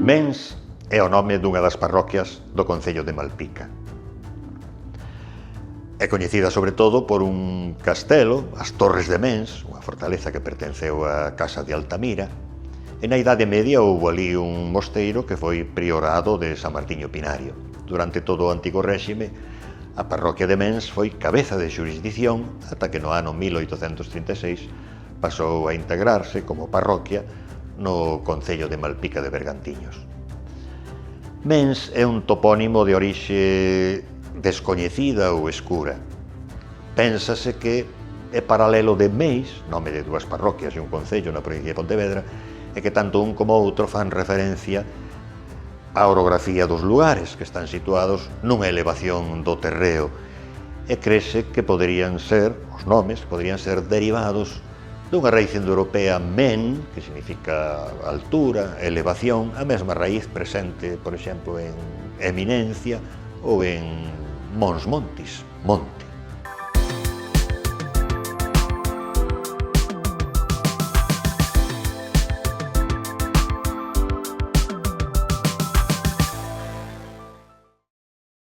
Mens é o nome dunha das parroquias do concello de Malpica. É coñecida sobre todo por un castelo, as Torres de Mens, unha fortaleza que pertenceu á Casa de Altamira, e na Idade Media houbo ali un mosteiro que foi priorado de San Martiño Pinario. Durante todo o Antigo Réxime, a parroquia de Mens foi cabeza de xurisdición ata que no ano 1836 pasou a integrarse como parroquia no concello de Malpica de Bergantiños. Mens é un topónimo de orixe descoñecida ou escura. Pénsase que é paralelo de Meis, nome de dúas parroquias e un concello na provincia de Pontevedra, e que tanto un como outro fan referencia á orografía dos lugares, que están situados nunha elevación do terreo, e crese que poderían ser, os nomes, poderían ser derivados dunha raíz indoeuropea men, que significa altura, elevación, a mesma raíz presente, por exemplo, en eminencia ou en mons montis, monte.